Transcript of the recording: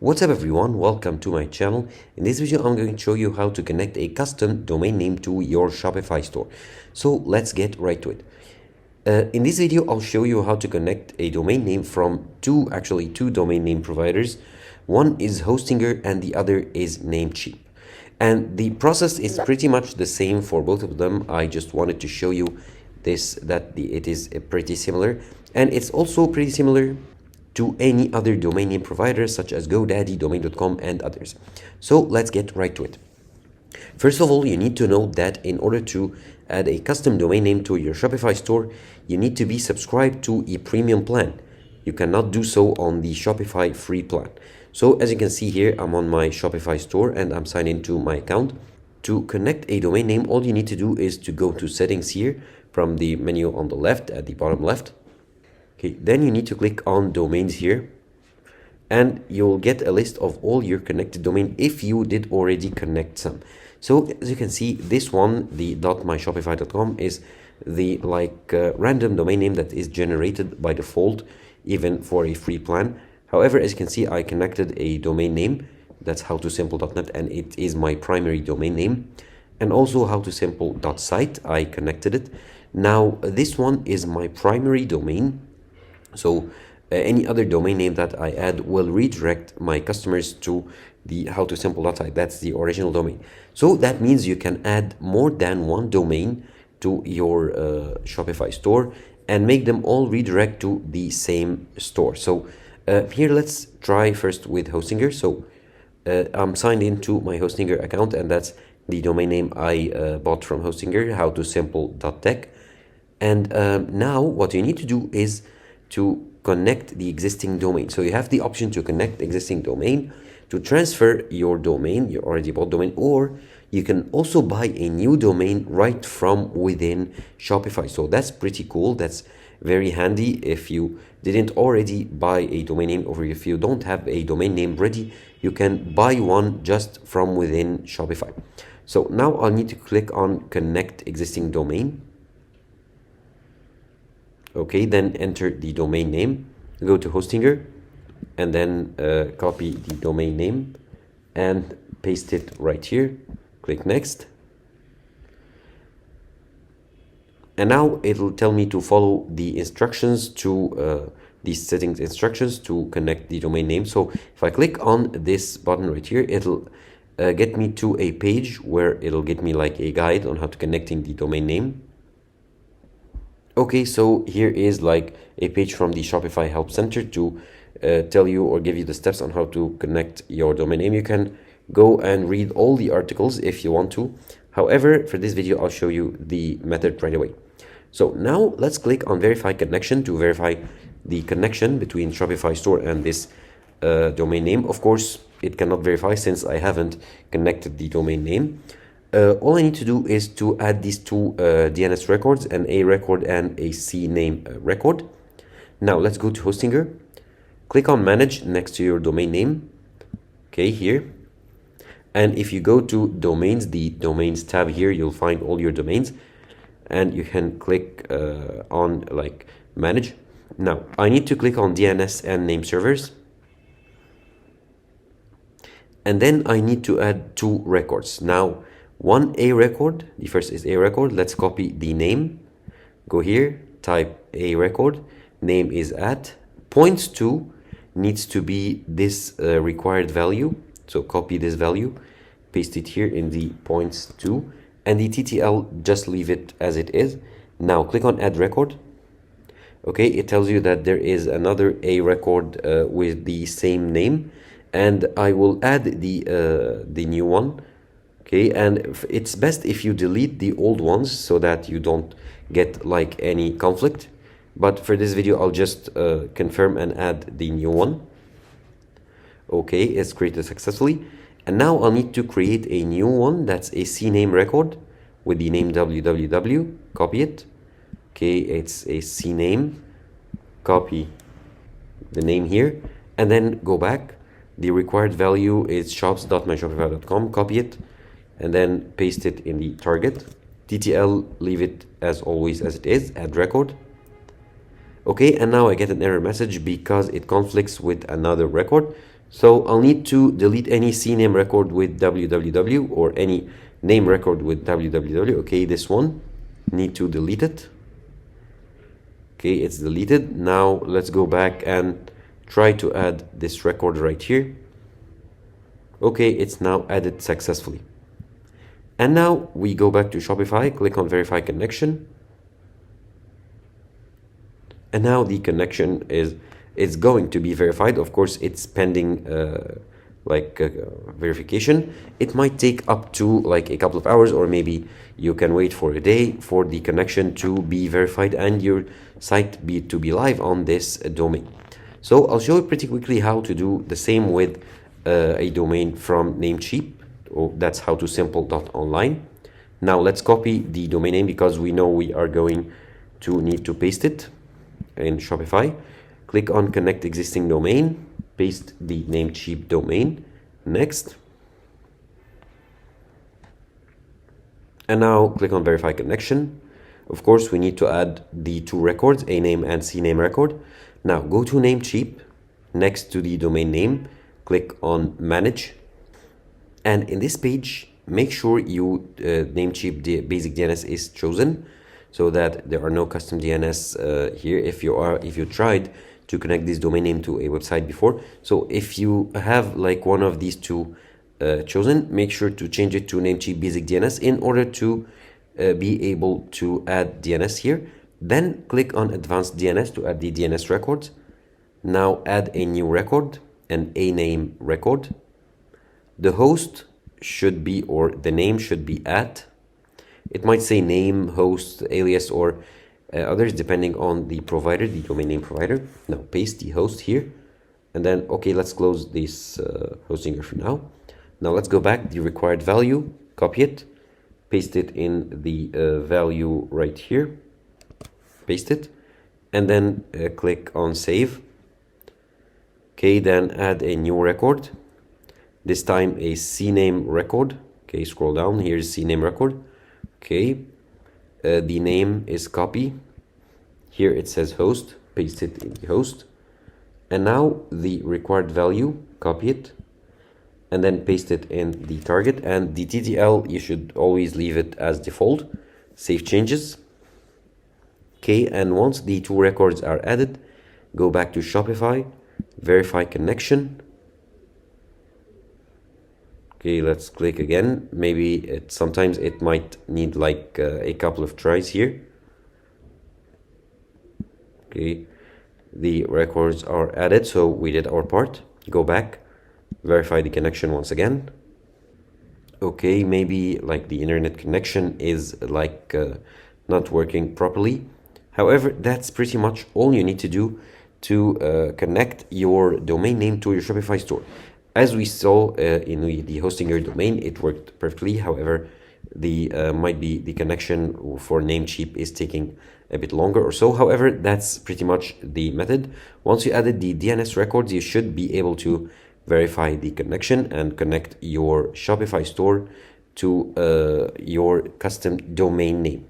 What's up everyone, welcome to my channel. In this video I'm going to show you how to connect a custom domain name to your Shopify store. So let's get right to it. In this video I'll show you how to connect a domain name from two domain name providers. One is Hostinger and the other is Namecheap. And the process is pretty much the same for both of them. I just wanted to show you it is pretty similar, and it's also pretty similar to any other domain name provider such as GoDaddy, Domain.com, and others. So let's get right to it. First of all, you need to know that in order to add a custom domain name to your Shopify store, you need to be subscribed to a premium plan. You cannot do so on the Shopify free plan. So as you can see here, I'm on my Shopify store and I'm signed into my account. To connect a domain name, all you need to do is to go to settings here from the menu on the left at the bottom left. Okay, then you need to click on domains here and you'll get a list of all your connected domain if you did already connect some. So as you can see, this one, the .myshopify.com, is the random domain name that is generated by default even for a free plan. However, as you can see, I connected a domain name that's howtosimple.net and it is my primary domain name, and also howtosimple.site, I connected it. Now this one is my primary domain, so any other domain name that I add will redirect my customers to the howtosimple.site. That's the original domain. So that means you can add more than one domain to your Shopify store and make them all redirect to the same store. So here let's try first with Hostinger. So I'm signed into my Hostinger account, and that's the domain name I bought from Hostinger, howtosimple.tech. And now what you need to do is to connect the existing domain. So you have the option to connect existing domain, to transfer your domain, your already bought domain, or you can also buy a new domain right from within Shopify. So that's pretty cool. That's very handy if you didn't already buy a domain name, or if you don't have a domain name ready, you can buy one just from within Shopify. So now I'll need to click on connect existing domain. Okay, then enter the domain name, go to Hostinger, and then copy the domain name and paste it right here. Click next. And now it'll tell me to follow the instructions to these settings instructions to connect the domain name. So if I click on this button right here, it'll get me to a page where it'll get me like a guide on how to connecting the domain name. Okay, so here is like a page from the Shopify Help Center to tell you or give you the steps on how to connect your domain name. You can go and read all the articles if you want to. However, for this video, I'll show you the method right away. So now let's click on verify connection to verify the connection between Shopify store and this domain name. Of course, it cannot verify since I haven't connected the domain name. All I need to do is to add these two DNS records, an A record and a C name record. Now let's go to Hostinger. Click on manage next to your domain name. Okay, here. And if you go to domains, the domains tab here, you'll find all your domains. And you can click on like manage. Now I need to click on DNS and name servers. And then I need to add two records. Now, one A record, the first is A record. Let's copy the name. Go here, type A record. Name is at. Points to needs to be this required value. So copy this value, paste it here in the points to, and the TTL, just leave it as it is. Now click on add record. Okay, it tells you that there is another A record with the same name, and I will add the new one. Okay, and it's best if you delete the old ones so that you don't get like any conflict. But for this video, I'll just confirm and add the new one. Okay, it's created successfully. And now I'll need to create a new one that's a CNAME record with the name www. Copy it. Okay, it's a CNAME. Copy the name here and then go back. The required value is shops.myshopify.com. Copy it and then paste it in the target. TTL, leave it as always as it is. Add record. Okay, and now I get an error message because it conflicts with another record. So I'll need to delete any CNAME record with www or any name record with www. Okay, this one, need to delete it. Okay, it's deleted. Now let's go back and try to add this record right here. Okay, it's now added successfully. And now we go back to Shopify, click on verify connection. And now the connection is going to be verified. Of course, it's pending verification. It might take up to like a couple of hours, or maybe you can wait for a day for the connection to be verified and your site to be live on this domain. So I'll show you pretty quickly how to do the same with a domain from Namecheap. That's how to simple.online. Now let's copy the domain name because we know we are going to need to paste it in Shopify. Click on connect existing domain, paste the Namecheap domain, next. And now click on verify connection. Of course, we need to add the two records, a name and CNAME record. Now go to Namecheap, next to the domain name, click on manage. And in this page, make sure you Namecheap basic DNS is chosen so that there are no custom DNS here if you tried to connect this domain name to a website before. So if you have like one of these two chosen, make sure to change it to Namecheap basic DNS in order to be able to add DNS here. Then click on advanced DNS to add the DNS records. Now add a new record, an a name record. The host should be, or the name should be at. It might say name, host, alias, or others depending on the provider, the domain name provider. Now paste the host here, and then okay, let's close this hosting here for now. Now let's go back, the required value, copy it, paste it in the value right here, paste it, and then click on save. Okay, then add a new record, this time a CNAME record. Okay, scroll down, here's CNAME record. Okay, the name is copy. Here it says host, paste it in the host. And now the required value, copy it, and then paste it in the target. And the TTL, you should always leave it as default. Save changes. Okay, and once the two records are added, go back to Shopify, verify connection. Okay, let's click again. Maybe sometimes it might need like a couple of tries here. Okay, the records are added, so we did our part. Go back, verify the connection once again. Okay, maybe like the internet connection is like not working properly. However, that's pretty much all you need to do to connect your domain name to your Shopify store. As we saw in the hosting your domain, it worked perfectly. However, the might be the connection for Namecheap is taking a bit longer or so. However, that's pretty much the method. Once you added the DNS records, you should be able to verify the connection and connect your Shopify store to your custom domain name.